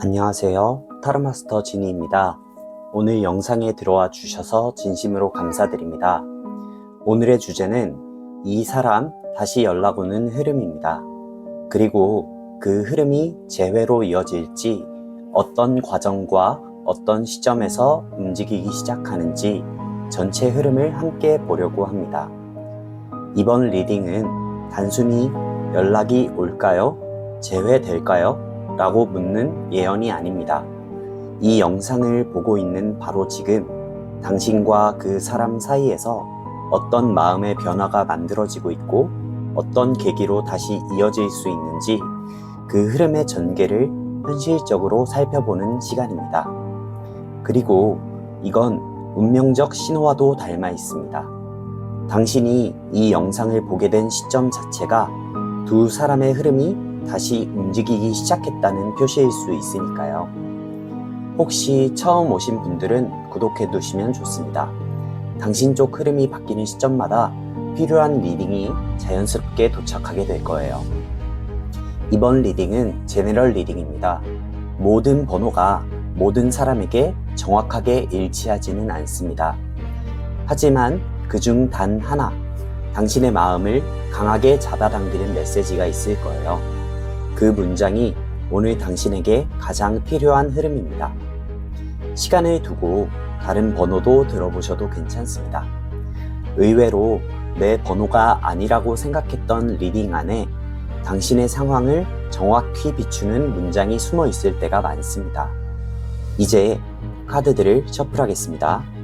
안녕하세요. 타로마스터 지니입니다. 오늘 영상에 들어와 주셔서 진심으로 감사드립니다. 오늘의 주제는 이 사람 다시 연락 오는 흐름입니다. 그리고 그 흐름이 재회로 이어질지, 어떤 과정과 어떤 시점에서 움직이기 시작하는지 전체 흐름을 함께 보려고 합니다. 이번 리딩은 단순히 연락이 올까요? 재회될까요? 라고 묻는 예언이 아닙니다. 이 영상을 보고 있는 바로 지금 당신과 그 사람 사이에서 어떤 마음의 변화가 만들어지고 있고 어떤 계기로 다시 이어질 수 있는지 그 흐름의 전개를 현실적으로 살펴보는 시간입니다. 그리고 이건 운명적 신호와도 닮아 있습니다. 당신이 이 영상을 보게 된 시점 자체가 두 사람의 흐름이 다시 움직이기 시작했다는 표시일 수 있으니까요. 혹시 처음 오신 분들은 구독해 두시면 좋습니다. 당신 쪽 흐름이 바뀌는 시점마다 필요한 리딩이 자연스럽게 도착하게 될 거예요. 이번 리딩은 제너럴 리딩입니다. 모든 번호가 모든 사람에게 정확하게 일치하지는 않습니다. 하지만 그중 단 하나, 당신의 마음을 강하게 잡아당기는 메시지가 있을 거예요. 그 문장이 오늘 당신에게 가장 필요한 흐름입니다. 시간을 두고 다른 번호도 들어보셔도 괜찮습니다. 의외로 내 번호가 아니라고 생각했던 리딩 안에 당신의 상황을 정확히 비추는 문장이 숨어 있을 때가 많습니다. 이제 카드들을 셔플하겠습니다.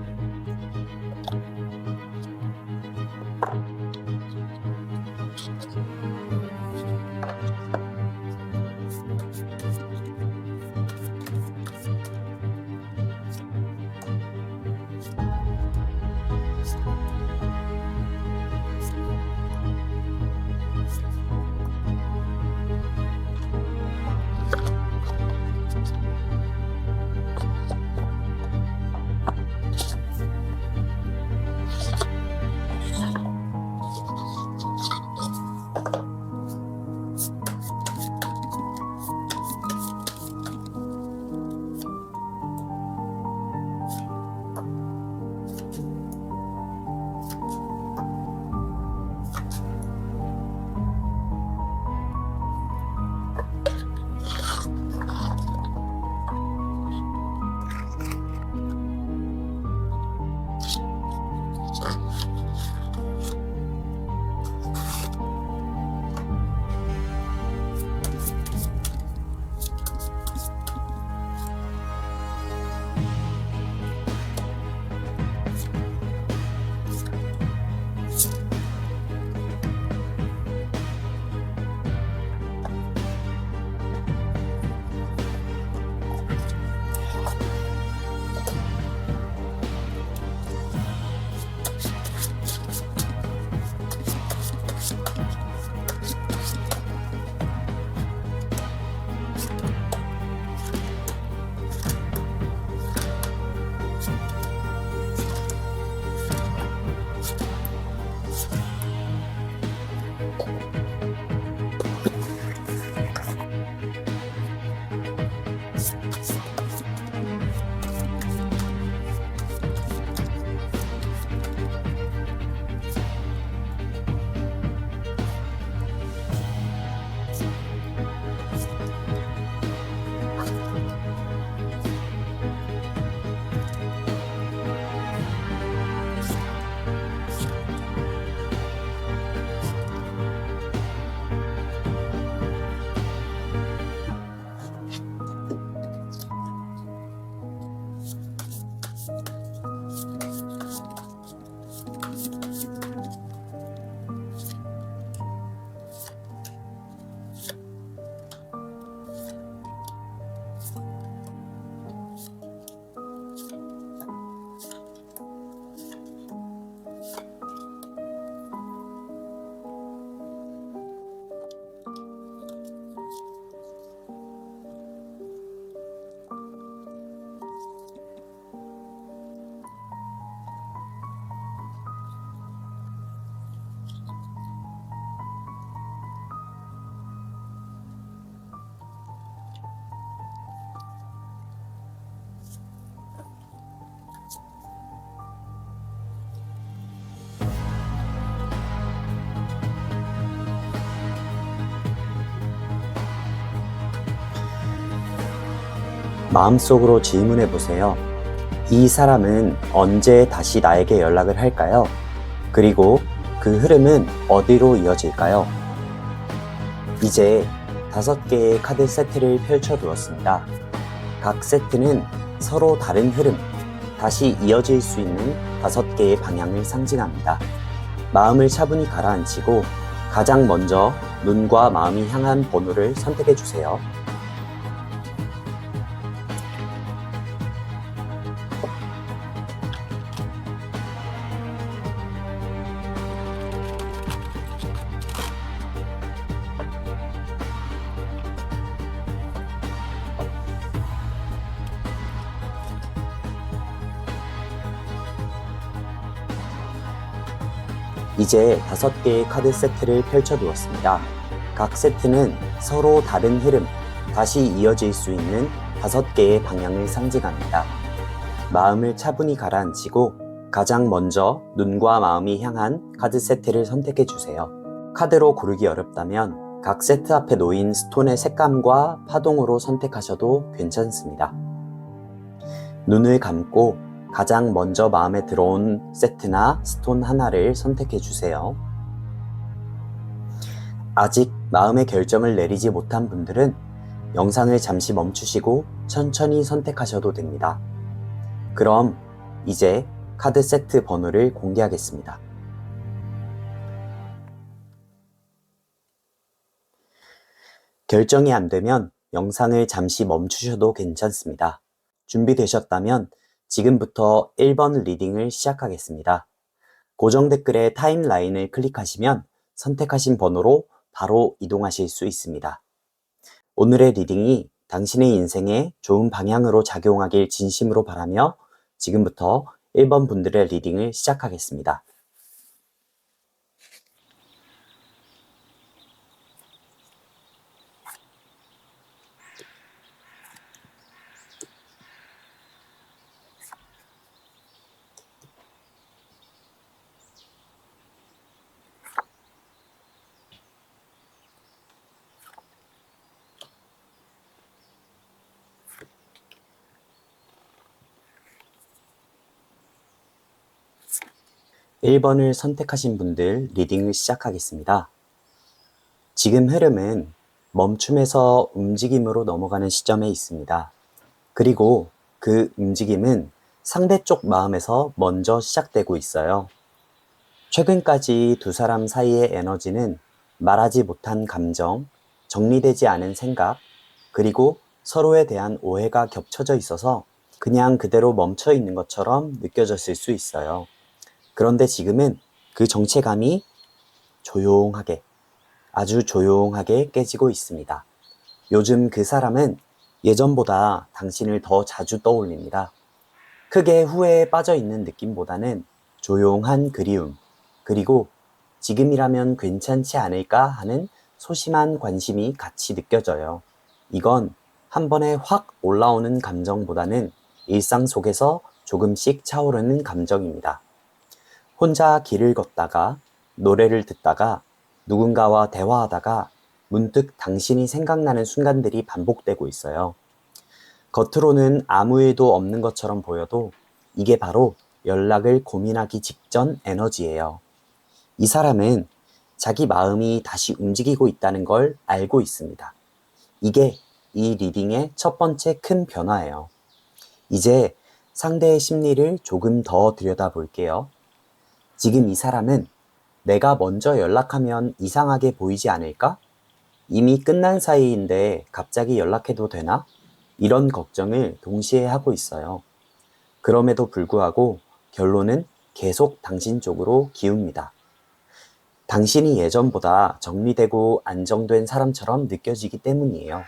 마음속으로 질문해 보세요. 이 사람은 언제 다시 나에게 연락을 할까요? 그리고 그 흐름은 어디로 이어질까요? 이제 5개의 카드 세트를 펼쳐 두었습니다. 각 세트는 서로 다른 흐름, 다시 이어질 수 있는 5개의 방향을 상징합니다. 마음을 차분히 가라앉히고 가장 먼저 눈과 마음이 향한 번호를 선택해 주세요. 이제 5개의 카드 세트를 펼쳐 두었습니다. 각 세트는 서로 다른 흐름, 다시 이어질 수 있는 5개의 방향을 상징합니다. 마음을 차분히 가라앉히고 가장 먼저 눈과 마음이 향한 카드 세트를 선택해 주세요. 카드로 고르기 어렵다면 각 세트 앞에 놓인 스톤의 색감과 파동으로 선택하셔도 괜찮습니다. 눈을 감고 가장 먼저 마음에 들어온 세트나 스톤 하나를 선택해 주세요. 아직 마음의 결정을 내리지 못한 분들은 영상을 잠시 멈추시고 천천히 선택하셔도 됩니다. 그럼 이제 카드 세트 번호를 공개하겠습니다. 결정이 안 되면 영상을 잠시 멈추셔도 괜찮습니다. 준비되셨다면 지금부터 1번 리딩을 시작하겠습니다. 고정 댓글에 타임라인을 클릭하시면 선택하신 번호로 바로 이동하실 수 있습니다. 오늘의 리딩이 당신의 인생에 좋은 방향으로 작용하길 진심으로 바라며 지금부터 1번 분들의 리딩을 시작하겠습니다. (1번을) 선택하신 분들 리딩을 시작하겠습니다. 지금 흐름은 멈춤에서 움직임으로 넘어가는 시점에 있습니다. 그리고 그 움직임은 상대 쪽 마음에서 먼저 시작되고 있어요. 최근까지 두 사람 사이의 에너지는 말하지 못한 감정, 정리되지 않은 생각, 그리고 서로에 대한 오해가 겹쳐져 있어서 그냥 그대로 멈춰 있는 것처럼 느껴졌을 수 있어요. 그런데 지금은 그 정체감이 조용하게, 아주 조용하게 깨지고 있습니다. 요즘 그 사람은 예전보다 당신을 더 자주 떠올립니다. 크게 후회에 빠져 있는 느낌보다는 조용한 그리움, 그리고 지금이라면 괜찮지 않을까 하는 소심한 관심이 같이 느껴져요. 이건 한 번에 확 올라오는 감정보다는 일상 속에서 조금씩 차오르는 감정입니다. 혼자 길을 걷다가, 노래를 듣다가, 누군가와 대화하다가 문득 당신이 생각나는 순간들이 반복되고 있어요. 겉으로는 아무 일도 없는 것처럼 보여도 이게 바로 연락을 고민하기 직전 에너지예요. 이 사람은 자기 마음이 다시 움직이고 있다는 걸 알고 있습니다. 이게 이 리딩의 첫 번째 큰 변화예요. 이제 상대의 심리를 조금 더 들여다볼게요. 지금 이 사람은 내가 먼저 연락하면 이상하게 보이지 않을까? 이미 끝난 사이인데 갑자기 연락해도 되나? 이런 걱정을 동시에 하고 있어요. 그럼에도 불구하고 결론은 계속 당신 쪽으로 기웁니다. 당신이 예전보다 정리되고 안정된 사람처럼 느껴지기 때문이에요.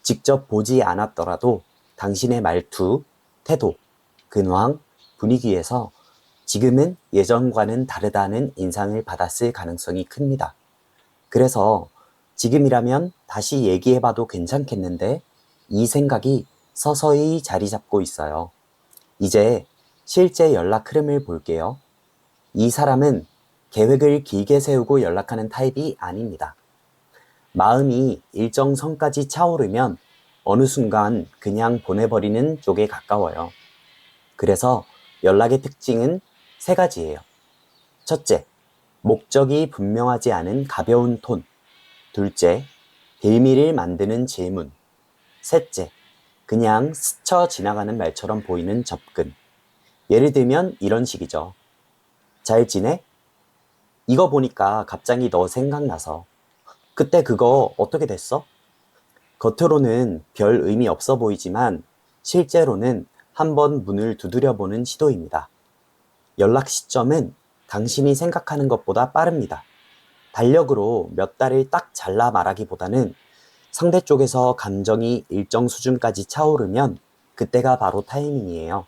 직접 보지 않았더라도 당신의 말투, 태도, 근황, 분위기에서 지금은 예전과는 다르다는 인상을 받았을 가능성이 큽니다. 그래서 지금이라면 다시 얘기해봐도 괜찮겠는데 이 생각이 서서히 자리 잡고 있어요. 이제 실제 연락 흐름을 볼게요. 이 사람은 계획을 길게 세우고 연락하는 타입이 아닙니다. 마음이 일정 선까지 차오르면 어느 순간 그냥 보내버리는 쪽에 가까워요. 그래서 연락의 특징은 세 가지예요. 첫째, 목적이 분명하지 않은 가벼운 톤. 둘째, 빌미를 만드는 질문. 셋째, 그냥 스쳐 지나가는 말처럼 보이는 접근. 예를 들면 이런 식이죠. 잘 지내? 이거 보니까 갑자기 너 생각나서. 그때 그거 어떻게 됐어? 겉으로는 별 의미 없어 보이지만 실제로는 한번 문을 두드려보는 시도입니다. 연락 시점은 당신이 생각하는 것보다 빠릅니다. 달력으로 몇 달을 딱 잘라 말하기보다는 상대 쪽에서 감정이 일정 수준까지 차오르면 그때가 바로 타이밍이에요.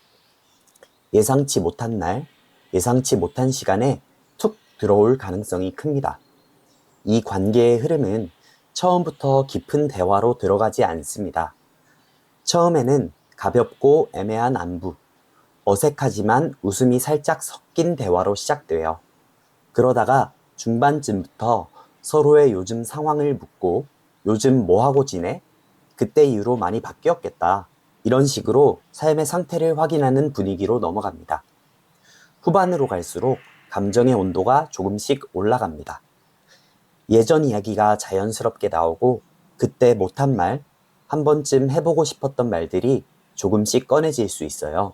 예상치 못한 날, 예상치 못한 시간에 툭 들어올 가능성이 큽니다. 이 관계의 흐름은 처음부터 깊은 대화로 들어가지 않습니다. 처음에는 가볍고 애매한 안부, 어색하지만 웃음이 살짝 섞인 대화로 시작돼요. 그러다가 중반쯤부터 서로의 요즘 상황을 묻고 요즘 뭐 하고 지내? 그때 이후로 많이 바뀌었겠다. 이런 식으로 삶의 상태를 확인하는 분위기로 넘어갑니다. 후반으로 갈수록 감정의 온도가 조금씩 올라갑니다. 예전 이야기가 자연스럽게 나오고 그때 못한 말, 한 번쯤 해보고 싶었던 말들이 조금씩 꺼내질 수 있어요.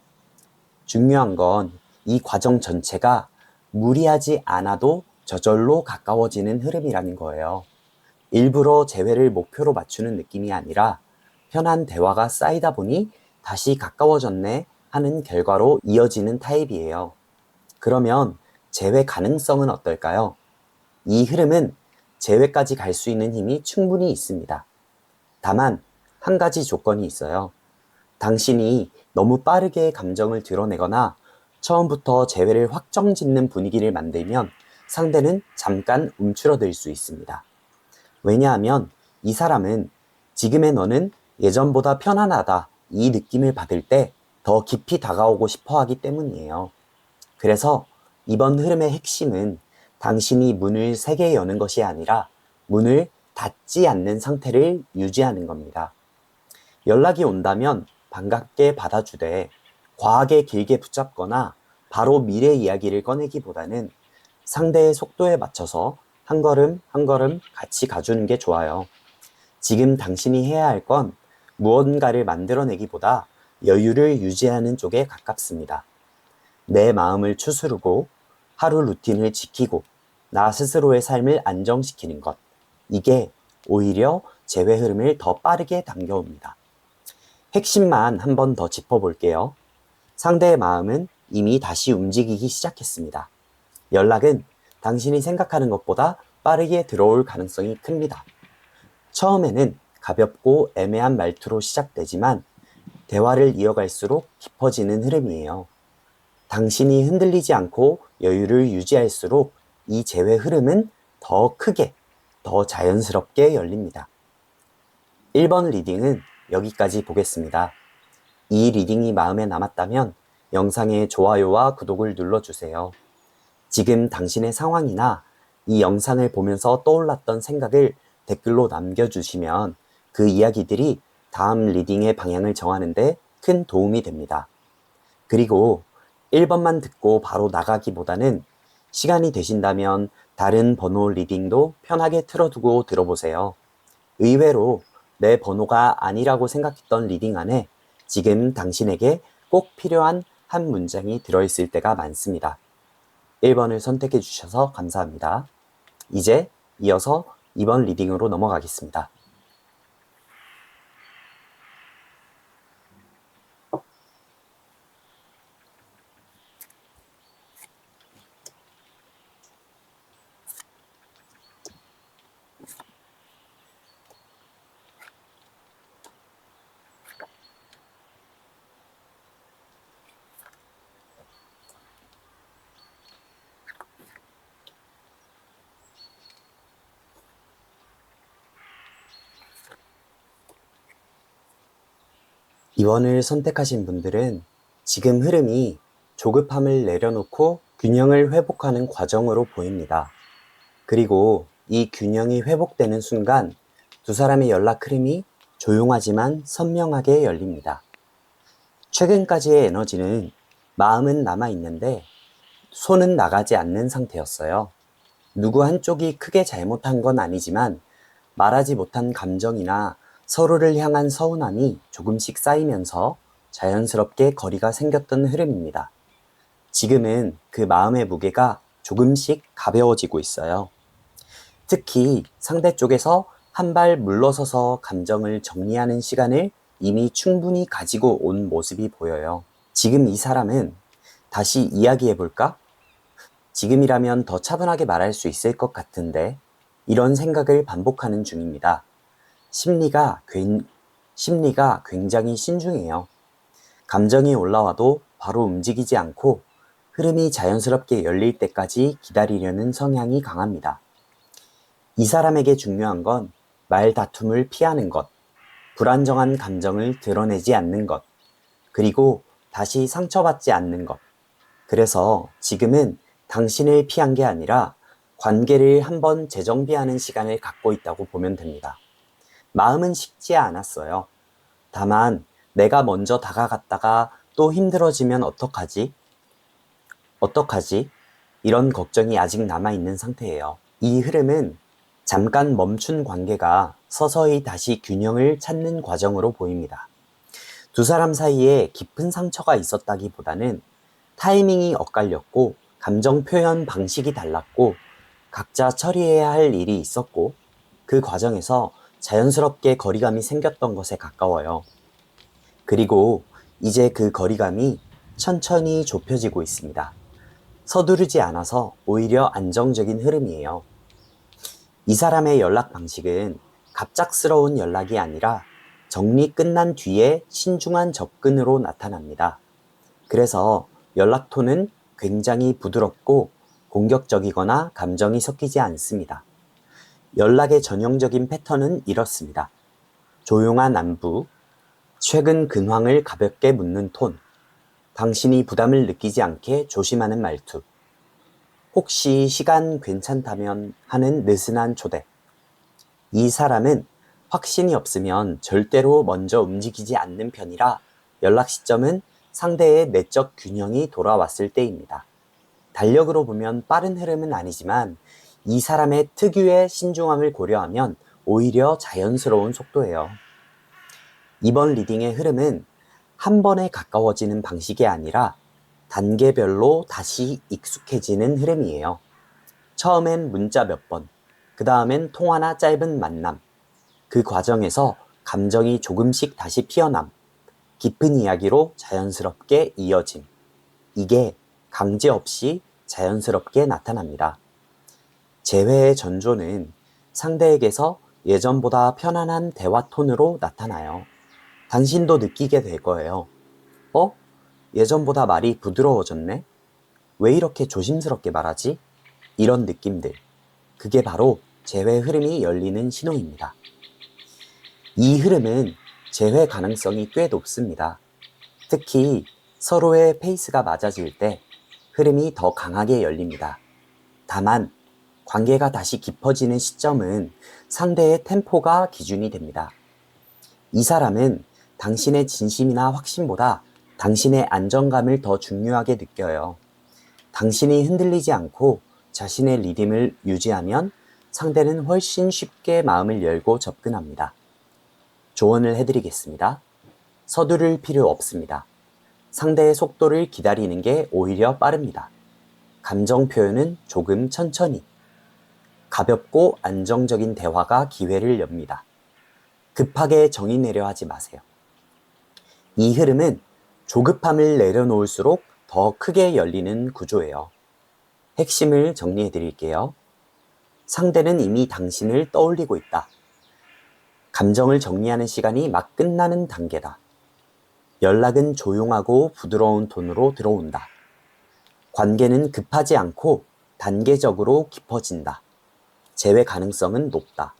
중요한 건 이 과정 전체가 무리하지 않아도 저절로 가까워지는 흐름이라는 거예요. 일부러 재회를 목표로 맞추는 느낌이 아니라 편한 대화가 쌓이다 보니 다시 가까워졌네 하는 결과로 이어지는 타입이에요. 그러면 재회 가능성은 어떨까요? 이 흐름은 재회까지 갈 수 있는 힘이 충분히 있습니다. 다만 한 가지 조건이 있어요. 당신이 너무 빠르게 감정을 드러내거나 처음부터 재회를 확정짓는 분위기를 만들면 상대는 잠깐 움츠러들 수 있습니다. 왜냐하면 이 사람은 지금의 너는 예전보다 편안하다 이 느낌을 받을 때 더 깊이 다가오고 싶어 하기 때문이에요. 그래서 이번 흐름의 핵심은 당신이 문을 세게 여는 것이 아니라 문을 닫지 않는 상태를 유지하는 겁니다. 연락이 온다면 반갑게 받아주되 과하게 길게 붙잡거나 바로 미래 이야기를 꺼내기보다는 상대의 속도에 맞춰서 한 걸음 한 걸음 같이 가주는 게 좋아요. 지금 당신이 해야 할 건 무언가를 만들어내기보다 여유를 유지하는 쪽에 가깝습니다. 내 마음을 추스르고 하루 루틴을 지키고 나 스스로의 삶을 안정시키는 것. 이게 오히려 재회 흐름을 더 빠르게 당겨옵니다. 핵심만 한 번 더 짚어볼게요. 상대의 마음은 이미 다시 움직이기 시작했습니다. 연락은 당신이 생각하는 것보다 빠르게 들어올 가능성이 큽니다. 처음에는 가볍고 애매한 말투로 시작되지만 대화를 이어갈수록 깊어지는 흐름이에요. 당신이 흔들리지 않고 여유를 유지할수록 이 재회 흐름은 더 크게, 더 자연스럽게 열립니다. 1번 리딩은 여기까지 보겠습니다. 이 리딩이 마음에 남았다면 영상에 좋아요와 구독을 눌러주세요. 지금 당신의 상황이나 이 영상을 보면서 떠올랐던 생각을 댓글로 남겨주시면 그 이야기들이 다음 리딩의 방향을 정하는데 큰 도움이 됩니다. 그리고 1번만 듣고 바로 나가기보다는 시간이 되신다면 다른 번호 리딩도 편하게 틀어두고 들어보세요. 의외로 내 번호가 아니라고 생각했던 리딩 안에 지금 당신에게 꼭 필요한 한 문장이 들어있을 때가 많습니다. 1번을 선택해 주셔서 감사합니다. 이제 이어서 2번 리딩으로 넘어가겠습니다. 이번을 선택하신 분들은 지금 흐름이 조급함을 내려놓고 균형을 회복하는 과정으로 보입니다. 그리고 이 균형이 회복되는 순간 두 사람의 연락 흐름이 조용하지만 선명하게 열립니다. 최근까지의 에너지는 마음은 남아있는데 손은 나가지 않는 상태였어요. 누구 한쪽이 크게 잘못한 건 아니지만 말하지 못한 감정이나 서로를 향한 서운함이 조금씩 쌓이면서 자연스럽게 거리가 생겼던 흐름입니다. 지금은 그 마음의 무게가 조금씩 가벼워지고 있어요. 특히 상대 쪽에서 한 발 물러서서 감정을 정리하는 시간을 이미 충분히 가지고 온 모습이 보여요. 지금 이 사람은 다시 이야기해볼까? 지금이라면 더 차분하게 말할 수 있을 것 같은데 이런 생각을 반복하는 중입니다. 심리가 굉장히 신중해요. 감정이 올라와도 바로 움직이지 않고 흐름이 자연스럽게 열릴 때까지 기다리려는 성향이 강합니다. 이 사람에게 중요한 건 말다툼을 피하는 것, 불안정한 감정을 드러내지 않는 것, 그리고 다시 상처받지 않는 것. 그래서 지금은 당신을 피한 게 아니라 관계를 한번 재정비하는 시간을 갖고 있다고 보면 됩니다. 마음은 식지 않았어요. 다만 내가 먼저 다가갔다가 또 힘들어지면 어떡하지? 이런 걱정이 아직 남아있는 상태예요. 이 흐름은 잠깐 멈춘 관계가 서서히 다시 균형을 찾는 과정으로 보입니다. 두 사람 사이에 깊은 상처가 있었다기보다는 타이밍이 엇갈렸고 감정 표현 방식이 달랐고 각자 처리해야 할 일이 있었고 그 과정에서 자연스럽게 거리감이 생겼던 것에 가까워요. 그리고 이제 그 거리감이 천천히 좁혀지고 있습니다. 서두르지 않아서 오히려 안정적인 흐름이에요. 이 사람의 연락 방식은 갑작스러운 연락이 아니라 정리 끝난 뒤에 신중한 접근으로 나타납니다. 그래서 연락 톤은 굉장히 부드럽고 공격적이거나 감정이 섞이지 않습니다. 연락의 전형적인 패턴은 이렇습니다. 조용한 안부, 최근 근황을 가볍게 묻는 톤, 당신이 부담을 느끼지 않게 조심하는 말투, 혹시 시간 괜찮다면 하는 느슨한 초대. 이 사람은 확신이 없으면 절대로 먼저 움직이지 않는 편이라 연락 시점은 상대의 내적 균형이 돌아왔을 때입니다. 달력으로 보면 빠른 흐름은 아니지만 이 사람의 특유의 신중함을 고려하면 오히려 자연스러운 속도예요. 이번 리딩의 흐름은 한 번에 가까워지는 방식이 아니라 단계별로 다시 익숙해지는 흐름이에요. 처음엔 문자 몇 번, 그 다음엔 통화나 짧은 만남, 그 과정에서 감정이 조금씩 다시 피어남, 깊은 이야기로 자연스럽게 이어짐. 이게 강제 없이 자연스럽게 나타납니다. 재회의 전조는 상대에게서 예전보다 편안한 대화 톤으로 나타나요. 당신도 느끼게 될 거예요. 예전보다 말이 부드러워졌네? 왜 이렇게 조심스럽게 말하지? 이런 느낌들. 그게 바로 재회 흐름이 열리는 신호입니다. 이 흐름은 재회 가능성이 꽤 높습니다. 특히 서로의 페이스가 맞아질 때 흐름이 더 강하게 열립니다. 다만 관계가 다시 깊어지는 시점은 상대의 템포가 기준이 됩니다. 이 사람은 당신의 진심이나 확신보다 당신의 안정감을 더 중요하게 느껴요. 당신이 흔들리지 않고 자신의 리듬을 유지하면 상대는 훨씬 쉽게 마음을 열고 접근합니다. 조언을 해드리겠습니다. 서두를 필요 없습니다. 상대의 속도를 기다리는 게 오히려 빠릅니다. 감정 표현은 조금 천천히. 가볍고 안정적인 대화가 기회를 엽니다. 급하게 정의 내려 하지 마세요. 이 흐름은 조급함을 내려놓을수록 더 크게 열리는 구조예요. 핵심을 정리해 드릴게요. 상대는 이미 당신을 떠올리고 있다. 감정을 정리하는 시간이 막 끝나는 단계다. 연락은 조용하고 부드러운 톤으로 들어온다. 관계는 급하지 않고 단계적으로 깊어진다. 재회 가능성은 높다.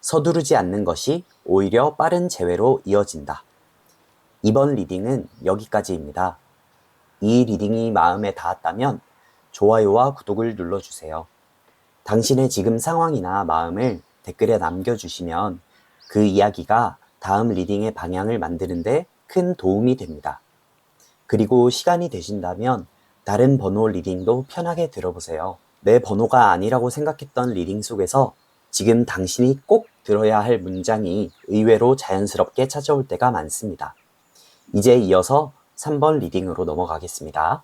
서두르지 않는 것이 오히려 빠른 재회로 이어진다. 이번 리딩은 여기까지입니다. 이 리딩이 마음에 닿았다면 좋아요와 구독을 눌러주세요. 당신의 지금 상황이나 마음을 댓글에 남겨주시면 그 이야기가 다음 리딩의 방향을 만드는데 큰 도움이 됩니다. 그리고 시간이 되신다면 다른 번호 리딩도 편하게 들어보세요. 내 번호가 아니라고 생각했던 리딩 속에서 지금 당신이 꼭 들어야 할 문장이 의외로 자연스럽게 찾아올 때가 많습니다. 이제 이어서 3번 리딩으로 넘어가겠습니다.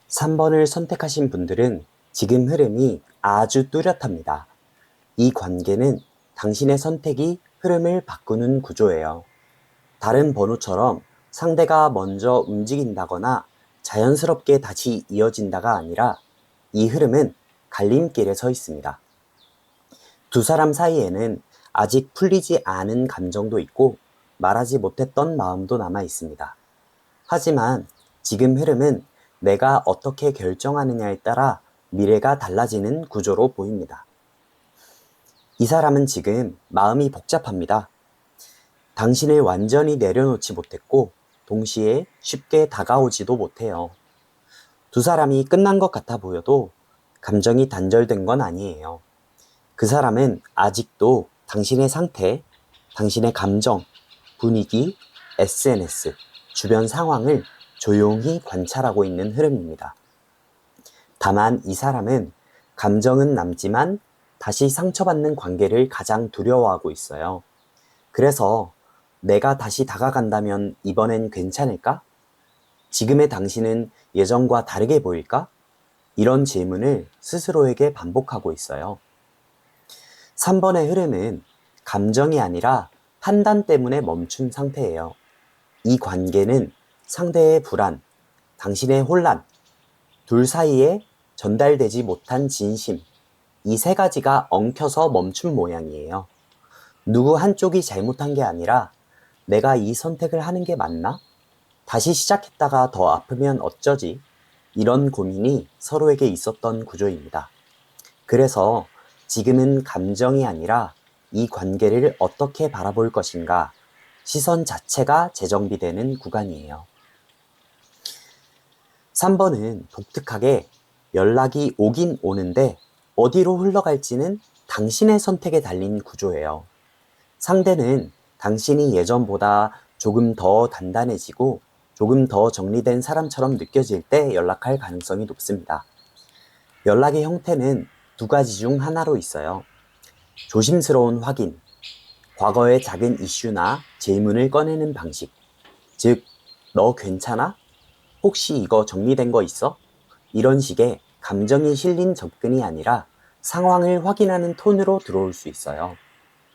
삼 3번을 선택하신 분들은 지금 흐름이 아주 뚜렷합니다. 이 관계는 당신의 선택이 흐름을 바꾸는 구조예요. 다른 번호처럼 상대가 먼저 움직인다거나 자연스럽게 다시 이어진다가 아니라 이 흐름은 갈림길에 서 있습니다. 두 사람 사이에는 아직 풀리지 않은 감정도 있고 말하지 못했던 마음도 남아 있습니다. 하지만 지금 흐름은 내가 어떻게 결정하느냐에 따라 미래가 달라지는 구조로 보입니다. 이 사람은 지금 마음이 복잡합니다. 당신을 완전히 내려놓지 못했고 동시에 쉽게 다가오지도 못해요. 두 사람이 끝난 것 같아 보여도 감정이 단절된 건 아니에요. 그 사람은 아직도 당신의 상태, 당신의 감정, 분위기, SNS, 주변 상황을 조용히 관찰하고 있는 흐름입니다. 다만 이 사람은 감정은 남지만 다시 상처받는 관계를 가장 두려워하고 있어요. 그래서 내가 다시 다가간다면 이번엔 괜찮을까? 지금의 당신은 예전과 다르게 보일까? 이런 질문을 스스로에게 반복하고 있어요. 3번의 흐름은 감정이 아니라 판단 때문에 멈춘 상태예요. 이 관계는 상대의 불안, 당신의 혼란, 둘 사이에 전달되지 못한 진심, 이 세 가지가 엉켜서 멈춘 모양이에요. 누구 한쪽이 잘못한 게 아니라 내가 이 선택을 하는 게 맞나? 다시 시작했다가 더 아프면 어쩌지? 이런 고민이 서로에게 있었던 구조입니다. 그래서 지금은 감정이 아니라 이 관계를 어떻게 바라볼 것인가? 시선 자체가 재정비되는 구간이에요. 3번은 독특하게 연락이 오긴 오는데 어디로 흘러갈지는 당신의 선택에 달린 구조예요. 상대는 당신이 예전보다 조금 더 단단해지고 조금 더 정리된 사람처럼 느껴질 때 연락할 가능성이 높습니다. 연락의 형태는 두 가지 중 하나로 있어요. 조심스러운 확인, 과거의 작은 이슈나 질문을 꺼내는 방식, 즉, 너 괜찮아? 혹시 이거 정리된 거 있어? 이런 식의 감정이 실린 접근이 아니라 상황을 확인하는 톤으로 들어올 수 있어요.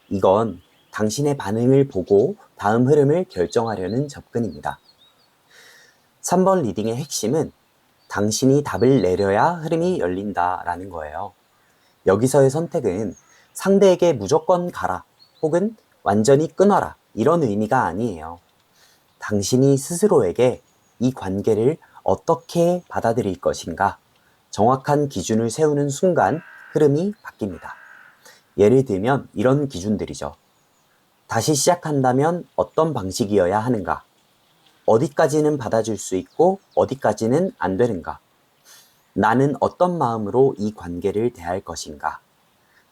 이건 당신의 반응을 보고 다음 흐름을 결정하려는 접근입니다. 3번 리딩의 핵심은 당신이 답을 내려야 흐름이 열린다라는 거예요. 여기서의 선택은 상대에게 무조건 가라 혹은 완전히 끊어라 이런 의미가 아니에요. 당신이 스스로에게 이 관계를 어떻게 받아들일 것인가 정확한 기준을 세우는 순간 흐름이 바뀝니다. 예를 들면 이런 기준들이죠. 다시 시작한다면 어떤 방식이어야 하는가? 어디까지는 받아줄 수 있고 어디까지는 안 되는가? 나는 어떤 마음으로 이 관계를 대할 것인가?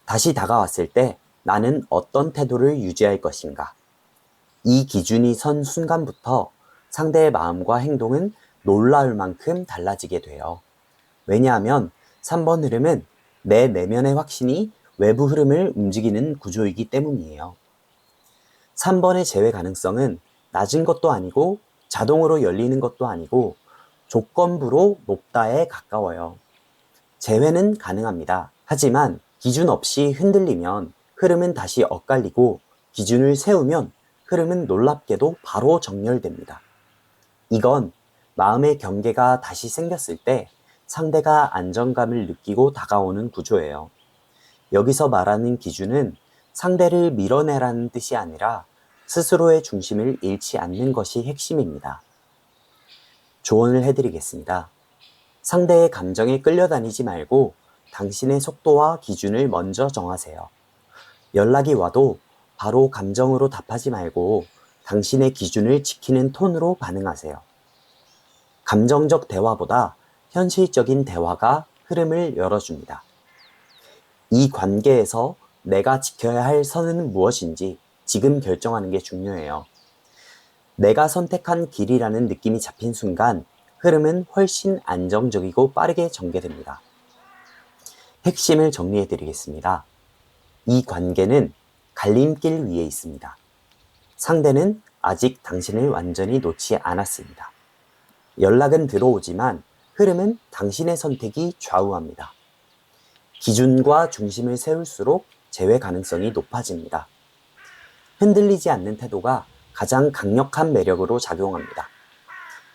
다시 다가왔을 때 나는 어떤 태도를 유지할 것인가? 이 기준이 선 순간부터 상대의 마음과 행동은 놀라울 만큼 달라지게 돼요. 왜냐하면 3번 흐름은 내 내면의 확신이 외부 흐름을 움직이는 구조이기 때문이에요. 3번의 제외 가능성은 낮은 것도 아니고 자동으로 열리는 것도 아니고 조건부로 높다에 가까워요. 제외는 가능합니다. 하지만 기준 없이 흔들리면 흐름은 다시 엇갈리고 기준을 세우면 흐름은 놀랍게도 바로 정렬됩니다. 이건 마음의 경계가 다시 생겼을 때 상대가 안정감을 느끼고 다가오는 구조예요. 여기서 말하는 기준은 상대를 밀어내라는 뜻이 아니라 스스로의 중심을 잃지 않는 것이 핵심입니다. 조언을 해드리겠습니다. 상대의 감정에 끌려다니지 말고 당신의 속도와 기준을 먼저 정하세요. 연락이 와도 바로 감정으로 답하지 말고 당신의 기준을 지키는 톤으로 반응하세요. 감정적 대화보다 현실적인 대화가 흐름을 열어줍니다. 이 관계에서 내가 지켜야 할 선은 무엇인지 지금 결정하는 게 중요해요. 내가 선택한 길이라는 느낌이 잡힌 순간 흐름은 훨씬 안정적이고 빠르게 전개됩니다. 핵심을 정리해 드리겠습니다. 이 관계는 갈림길 위에 있습니다. 상대는 아직 당신을 완전히 놓지 않았습니다. 연락은 들어오지만 흐름은 당신의 선택이 좌우합니다. 기준과 중심을 세울수록 재회 가능성이 높아집니다. 흔들리지 않는 태도가 가장 강력한 매력으로 작용합니다.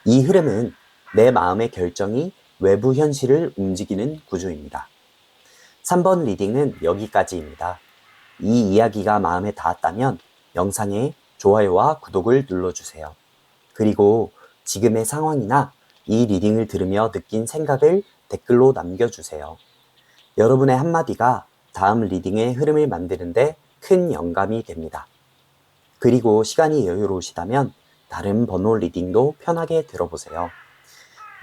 이 흐름은 내 마음의 결정이 외부 현실을 움직이는 구조입니다. 3번 리딩은 여기까지입니다. 이 이야기가 마음에 닿았다면 영상에 좋아요와 구독을 눌러주세요. 그리고 지금의 상황이나 이 리딩을 들으며 느낀 생각을 댓글로 남겨주세요. 여러분의 한마디가 다음 리딩의 흐름을 만드는데 큰 영감이 됩니다. 그리고 시간이 여유로우시다면 다른 번호 리딩도 편하게 들어보세요.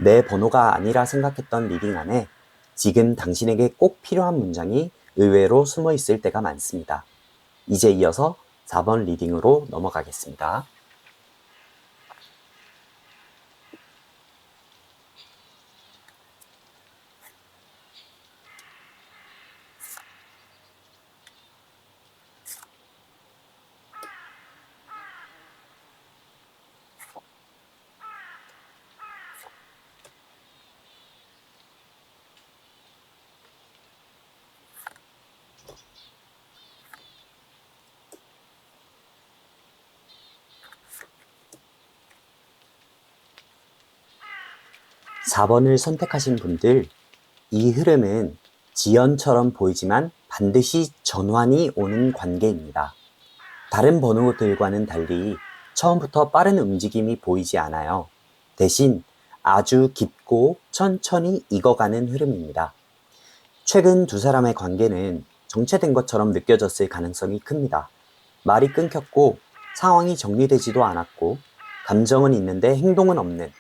내 번호가 아니라 생각했던 리딩 안에 지금 당신에게 꼭 필요한 문장이 의외로 숨어 있을 때가 많습니다. 이제 이어서 4번 리딩으로 넘어가겠습니다. (4번을) 선택하신 분들, 이 흐름은 지연처럼 보이지만 반드시 전환이 오는 관계입니다. 다른 번호들과는 달리 처음부터 빠른 움직임이 보이지 않아요. 대신 아주 깊고 천천히 익어가는 흐름입니다. 최근 두 사람의 관계는 정체된 것처럼 느껴졌을 가능성이 큽니다. 말이 끊겼고 상황이 정리되지도 않았고 감정은 있는데 행동은 없는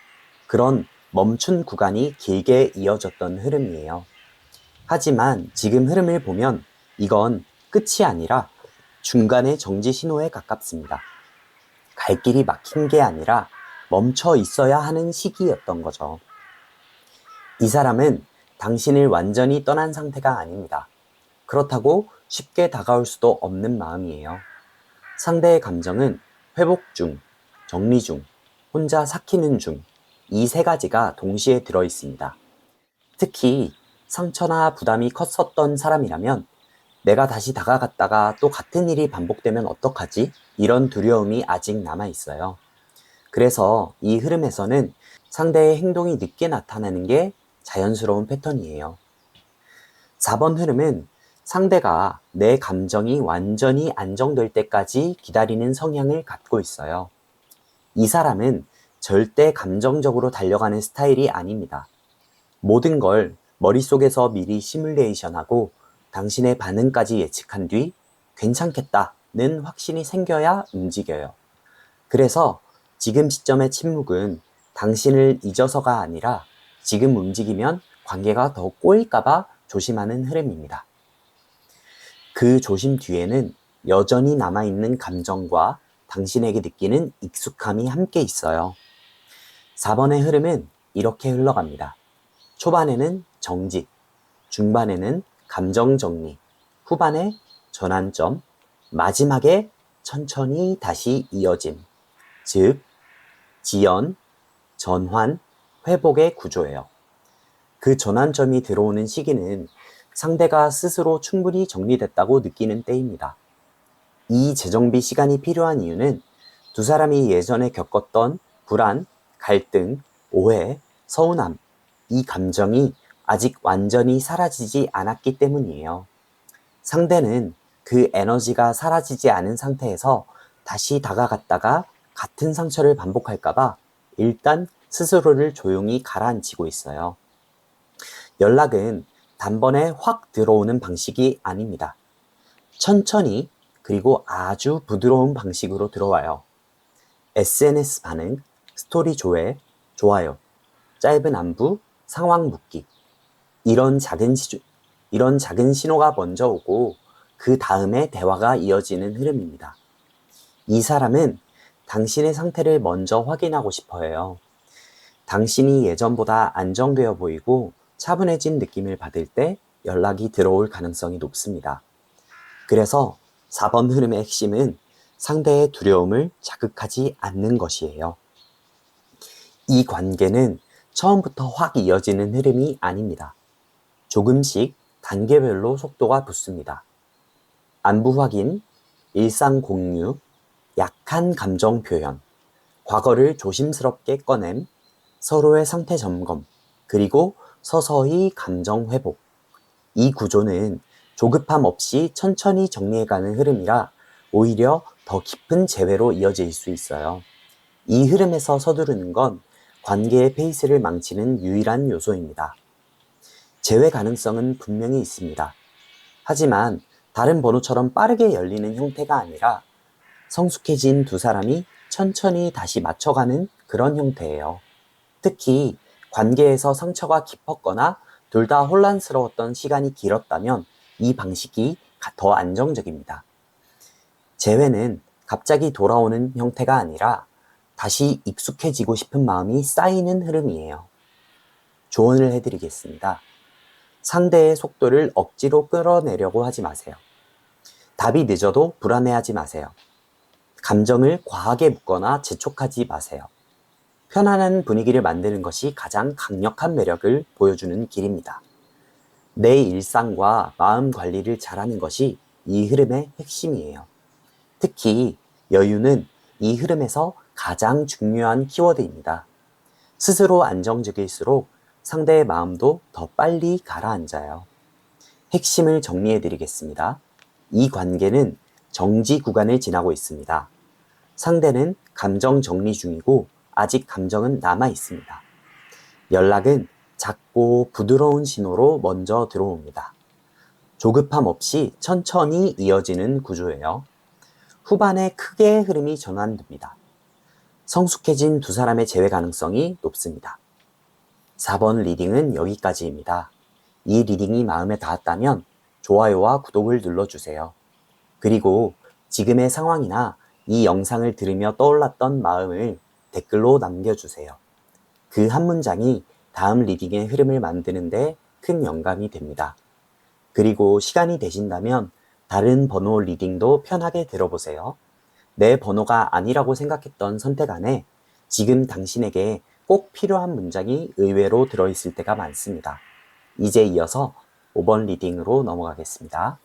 그런 멈춘 구간이 길게 이어졌던 흐름이에요. 하지만 지금 흐름을 보면 이건 끝이 아니라 중간의 정지 신호에 가깝습니다. 갈 길이 막힌 게 아니라 멈춰 있어야 하는 시기였던 거죠. 이 사람은 당신을 완전히 떠난 상태가 아닙니다. 그렇다고 쉽게 다가올 수도 없는 마음이에요. 상대의 감정은 회복 중, 정리 중, 혼자 삭히는 중, 이 세 가지가 동시에 들어 있습니다. 특히 상처나 부담이 컸었던 사람이라면 내가 다시 다가갔다가 또 같은 일이 반복되면 어떡하지? 이런 두려움이 아직 남아 있어요. 그래서 이 흐름에서는 상대의 행동이 늦게 나타나는 게 자연스러운 패턴이에요. 4번 흐름은 상대가 내 감정이 완전히 안정될 때까지 기다리는 성향을 갖고 있어요. 이 사람은 절대 감정적으로 달려가는 스타일이 아닙니다. 모든 걸 머릿속에서 미리 시뮬레이션하고 당신의 반응까지 예측한 뒤 괜찮겠다는 확신이 생겨야 움직여요. 그래서 지금 시점의 침묵은 당신을 잊어서가 아니라 지금 움직이면 관계가 더 꼬일까봐 조심하는 흐름입니다. 그 조심 뒤에는 여전히 남아있는 감정과 당신에게 느끼는 익숙함이 함께 있어요. 4번의 흐름은 이렇게 흘러갑니다. 초반에는 정직, 중반에는 감정 정리, 후반에 전환점, 마지막에 천천히 다시 이어짐, 즉 지연, 전환, 회복의 구조예요. 그 전환점이 들어오는 시기는 상대가 스스로 충분히 정리됐다고 느끼는 때입니다. 이 재정비 시간이 필요한 이유는 두 사람이 예전에 겪었던 불안, 갈등, 오해, 서운함, 이 감정이 아직 완전히 사라지지 않았기 때문이에요. 상대는 그 에너지가 사라지지 않은 상태에서 다시 다가갔다가 같은 상처를 반복할까봐 일단 스스로를 조용히 가라앉히고 있어요. 연락은 단번에 확 들어오는 방식이 아닙니다. 천천히 그리고 아주 부드러운 방식으로 들어와요. SNS 반응, 스토리 조회, 좋아요, 짧은 안부, 상황 묻기. 이런 작은 신호가 먼저 오고 그 다음에 대화가 이어지는 흐름입니다. 이 사람은 당신의 상태를 먼저 확인하고 싶어 해요. 당신이 예전보다 안정되어 보이고 차분해진 느낌을 받을 때 연락이 들어올 가능성이 높습니다. 그래서 4번 흐름의 핵심은 상대의 두려움을 자극하지 않는 것이에요. 이 관계는 처음부터 확 이어지는 흐름이 아닙니다. 조금씩 단계별로 속도가 붙습니다. 안부 확인, 일상 공유, 약한 감정 표현, 과거를 조심스럽게 꺼냄, 서로의 상태 점검, 그리고 서서히 감정 회복. 이 구조는 조급함 없이 천천히 정리해가는 흐름이라 오히려 더 깊은 재회로 이어질 수 있어요. 이 흐름에서 서두르는 건 관계의 페이스를 망치는 유일한 요소입니다. 재회 가능성은 분명히 있습니다. 하지만 다른 번호처럼 빠르게 열리는 형태가 아니라 성숙해진 두 사람이 천천히 다시 맞춰가는 그런 형태예요. 특히 관계에서 상처가 깊었거나 둘 다 혼란스러웠던 시간이 길었다면 이 방식이 더 안정적입니다. 재회는 갑자기 돌아오는 형태가 아니라 다시 익숙해지고 싶은 마음이 쌓이는 흐름이에요. 조언을 해드리겠습니다. 상대의 속도를 억지로 끌어내려고 하지 마세요. 답이 늦어도 불안해하지 마세요. 감정을 과하게 묻거나 재촉하지 마세요. 편안한 분위기를 만드는 것이 가장 강력한 매력을 보여주는 길입니다. 내 일상과 마음 관리를 잘하는 것이 이 흐름의 핵심이에요. 특히 여유는 이 흐름에서 가장 중요한 키워드입니다. 스스로 안정적일수록 상대의 마음도 더 빨리 가라앉아요. 핵심을 정리해 드리겠습니다. 이 관계는 정지 구간을 지나고 있습니다. 상대는 감정 정리 중이고 아직 감정은 남아 있습니다. 연락은 작고 부드러운 신호로 먼저 들어옵니다. 조급함 없이 천천히 이어지는 구조예요. 후반에 크게 흐름이 전환됩니다. 성숙해진 두 사람의 재회 가능성이 높습니다. 4번 리딩은 여기까지입니다. 이 리딩이 마음에 닿았다면 좋아요와 구독을 눌러주세요. 그리고 지금의 상황이나 이 영상을 들으며 떠올랐던 마음을 댓글로 남겨주세요. 그 한 문장이 다음 리딩의 흐름을 만드는데 큰 영감이 됩니다. 그리고 시간이 되신다면 다른 번호 리딩도 편하게 들어보세요. 내 번호가 아니라고 생각했던 선택 안에 지금 당신에게 꼭 필요한 문장이 의외로 들어있을 때가 많습니다. 이제 이어서 5번 리딩으로 넘어가겠습니다.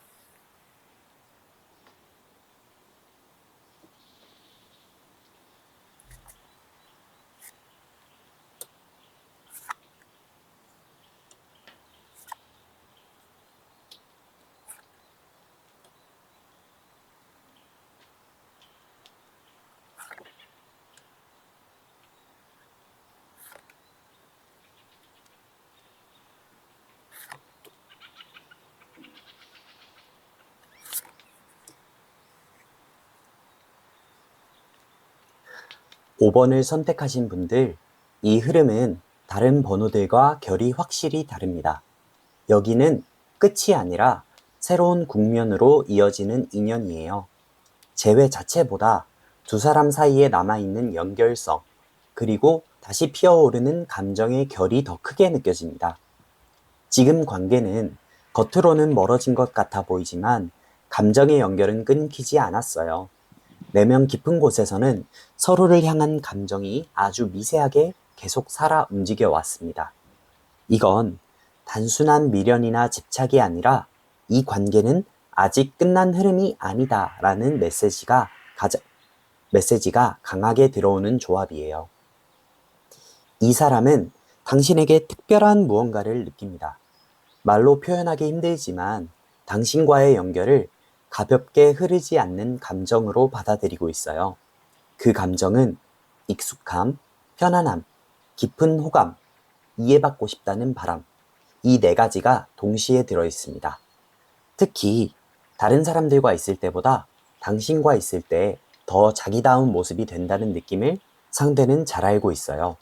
5번을 선택하신 분들, 이 흐름은 다른 번호들과 결이 확실히 다릅니다. 여기는 끝이 아니라 새로운 국면으로 이어지는 인연이에요. 재회 자체보다 두 사람 사이에 남아있는 연결성, 그리고 다시 피어오르는 감정의 결이 더 크게 느껴집니다. 지금 관계는 겉으로는 멀어진 것 같아 보이지만 감정의 연결은 끊기지 않았어요. 내면 깊은 곳에서는 서로를 향한 감정이 아주 미세하게 계속 살아 움직여 왔습니다. 이건 단순한 미련이나 집착이 아니라 이 관계는 아직 끝난 흐름이 아니다 라는 메시지가 강하게 들어오는 조합이에요. 이 사람은 당신에게 특별한 무언가를 느낍니다. 말로 표현하기 힘들지만 당신과의 연결을 가볍게 흐르지 않는 감정으로 받아들이고 있어요. 그 감정은 익숙함, 편안함, 깊은 호감, 이해받고 싶다는 바람, 이 네 가지가 동시에 들어 있습니다. 특히 다른 사람들과 있을 때보다 당신과 있을 때 더 자기다운 모습이 된다는 느낌을 상대는 잘 알고 있어요.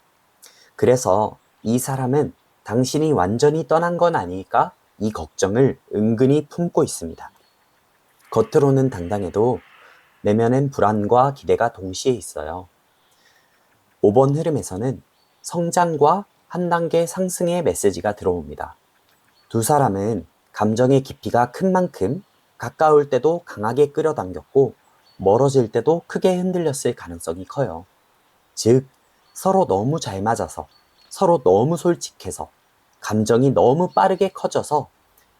그래서 이 사람은 당신이 완전히 떠난 건 아닐까? 이 걱정을 은근히 품고 있습니다. 겉으로는 당당해도 내면엔 불안과 기대가 동시에 있어요. 5번 흐름에서는 성장과 한 단계 상승의 메시지가 들어옵니다. 두 사람은 감정의 깊이가 큰 만큼 가까울 때도 강하게 끌어당겼고 멀어질 때도 크게 흔들렸을 가능성이 커요. 즉, 서로 너무 잘 맞아서, 서로 너무 솔직해서, 감정이 너무 빠르게 커져서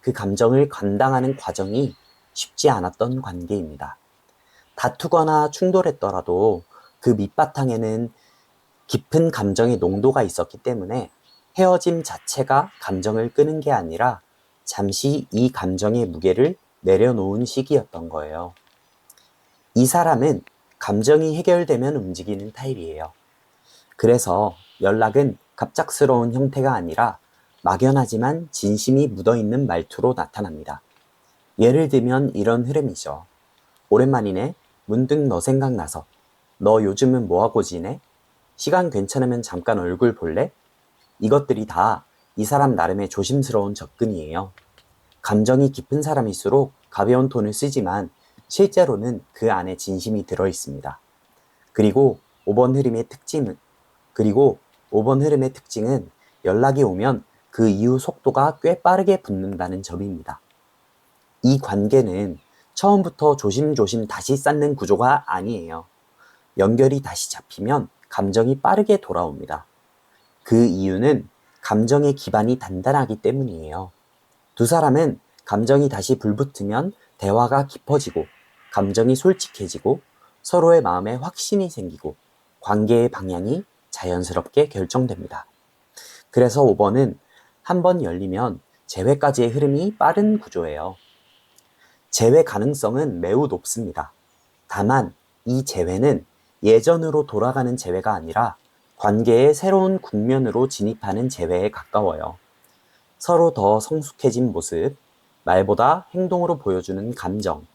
그 감정을 감당하는 과정이 쉽지 않았던 관계입니다. 다투거나 충돌했더라도 그 밑바탕에는 깊은 감정의 농도가 있었기 때문에 헤어짐 자체가 감정을 끄는 게 아니라 잠시 이 감정의 무게를 내려놓은 시기였던 거예요. 이 사람은 감정이 해결되면 움직이는 타입이에요. 그래서 연락은 갑작스러운 형태가 아니라 막연하지만 진심이 묻어있는 말투로 나타납니다. 예를 들면 이런 흐름이죠. 오랜만이네. 문득 너 생각나서. 너 요즘은 뭐하고 지내? 시간 괜찮으면 잠깐 얼굴 볼래? 이것들이 다 이 사람 나름의 조심스러운 접근이에요. 감정이 깊은 사람일수록 가벼운 톤을 쓰지만 실제로는 그 안에 진심이 들어 있습니다. 그리고 5번 흐름의 특징은 연락이 오면 그 이후 속도가 꽤 빠르게 붙는다는 점입니다. 이 관계는 처음부터 조심조심 다시 쌓는 구조가 아니에요. 연결이 다시 잡히면 감정이 빠르게 돌아옵니다. 그 이유는 감정의 기반이 단단하기 때문이에요. 두 사람은 감정이 다시 불붙으면 대화가 깊어지고 감정이 솔직해지고 서로의 마음에 확신이 생기고 관계의 방향이 자연스럽게 결정됩니다. 그래서 5번은 한 번 열리면 재회까지의 흐름이 빠른 구조예요. 재회 가능성은 매우 높습니다. 다만 이 재회는 예전으로 돌아가는 재회가 아니라 관계의 새로운 국면으로 진입하는 재회에 가까워요. 서로 더 성숙해진 모습, 말보다 행동으로 보여주는 감정,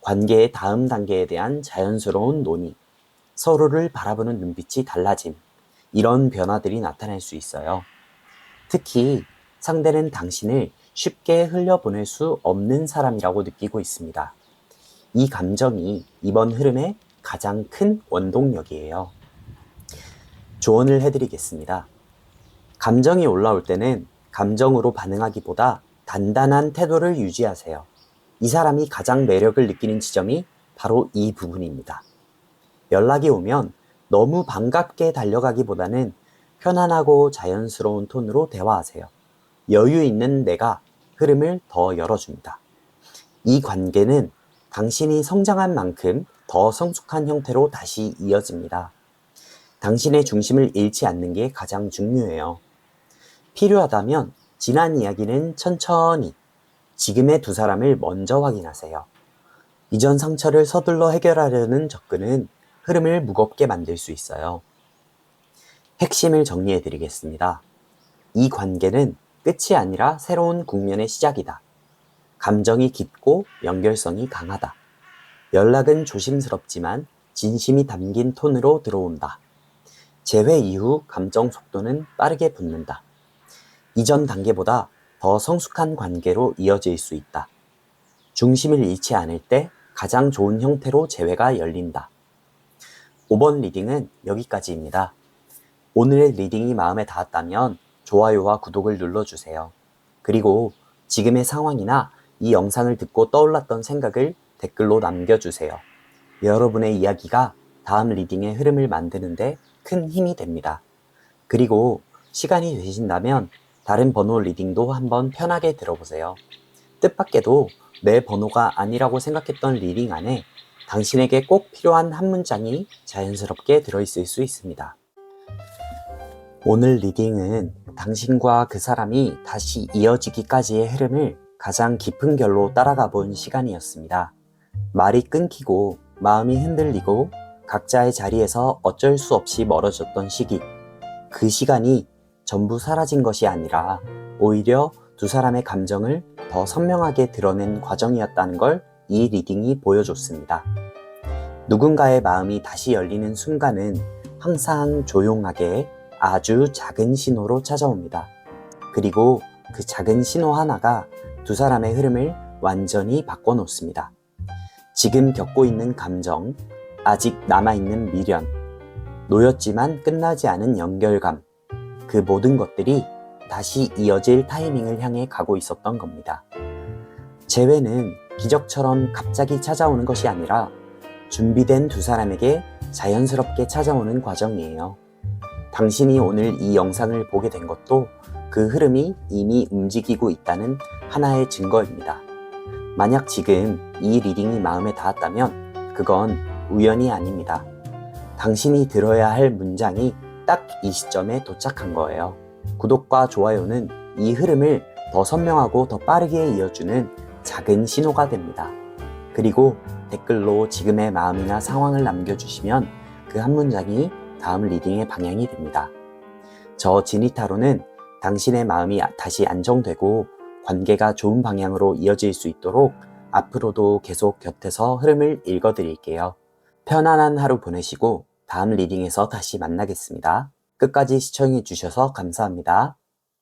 관계의 다음 단계에 대한 자연스러운 논의, 서로를 바라보는 눈빛이 달라짐, 이런 변화들이 나타날 수 있어요. 특히 상대는 당신을 쉽게 흘려보낼 수 없는 사람이라고 느끼고 있습니다. 이 감정이 이번 흐름의 가장 큰 원동력이에요. 조언을 해드리겠습니다. 감정이 올라올 때는 감정으로 반응하기보다 단단한 태도를 유지하세요. 이 사람이 가장 매력을 느끼는 지점이 바로 이 부분입니다. 연락이 오면 너무 반갑게 달려가기보다는 편안하고 자연스러운 톤으로 대화하세요. 여유 있는 내가 흐름을 더 열어줍니다. 이 관계는 당신이 성장한 만큼 더 성숙한 형태로 다시 이어집니다. 당신의 중심을 잃지 않는 게 가장 중요해요. 필요하다면 지난 이야기는 천천히, 지금의 두 사람을 먼저 확인하세요. 이전 상처를 서둘러 해결하려는 접근은 흐름을 무겁게 만들 수 있어요. 핵심을 정리해 드리겠습니다. 이 관계는 끝이 아니라 새로운 국면의 시작이다. 감정이 깊고 연결성이 강하다. 연락은 조심스럽지만 진심이 담긴 톤으로 들어온다. 재회 이후 감정 속도는 빠르게 붙는다. 이전 단계보다 더 성숙한 관계로 이어질 수 있다. 중심을 잃지 않을 때 가장 좋은 형태로 재회가 열린다. 5번 리딩은 여기까지입니다. 오늘의 리딩이 마음에 닿았다면 좋아요와 구독을 눌러주세요. 그리고 지금의 상황이나 이 영상을 듣고 떠올랐던 생각을 댓글로 남겨주세요. 여러분의 이야기가 다음 리딩의 흐름을 만드는데 큰 힘이 됩니다. 그리고 시간이 되신다면 다른 번호 리딩도 한번 편하게 들어보세요. 뜻밖에도 내 번호가 아니라고 생각했던 리딩 안에 당신에게 꼭 필요한 한 문장이 자연스럽게 들어있을 수 있습니다. 오늘 리딩은 당신과 그 사람이 다시 이어지기까지의 흐름을 가장 깊은 결로 따라가 본 시간이었습니다. 말이 끊기고 마음이 흔들리고 각자의 자리에서 어쩔 수 없이 멀어졌던 시기. 그 시간이 전부 사라진 것이 아니라 오히려 두 사람의 감정을 더 선명하게 드러낸 과정이었다는 걸 이 리딩이 보여줬습니다. 누군가의 마음이 다시 열리는 순간은 항상 조용하게 아주 작은 신호로 찾아옵니다. 그리고 그 작은 신호 하나가 두 사람의 흐름을 완전히 바꿔놓습니다. 지금 겪고 있는 감정, 아직 남아있는 미련, 놓였지만 끝나지 않은 연결감, 그 모든 것들이 다시 이어질 타이밍을 향해 가고 있었던 겁니다. 재회는 기적처럼 갑자기 찾아오는 것이 아니라 준비된 두 사람에게 자연스럽게 찾아오는 과정이에요. 당신이 오늘 이 영상을 보게 된 것도 그 흐름이 이미 움직이고 있다는 하나의 증거입니다. 만약 지금 이 리딩이 마음에 닿았다면 그건 우연이 아닙니다. 당신이 들어야 할 문장이 딱 이 시점에 도착한 거예요. 구독과 좋아요는 이 흐름을 더 선명하고 더 빠르게 이어주는 작은 신호가 됩니다. 그리고 댓글로 지금의 마음이나 상황을 남겨주시면 그 한 문장이 다음 리딩의 방향이 됩니다. 저 지니타로는 당신의 마음이 다시 안정되고 관계가 좋은 방향으로 이어질 수 있도록 앞으로도 계속 곁에서 흐름을 읽어드릴게요. 편안한 하루 보내시고 다음 리딩에서 다시 만나겠습니다. 끝까지 시청해주셔서 감사합니다.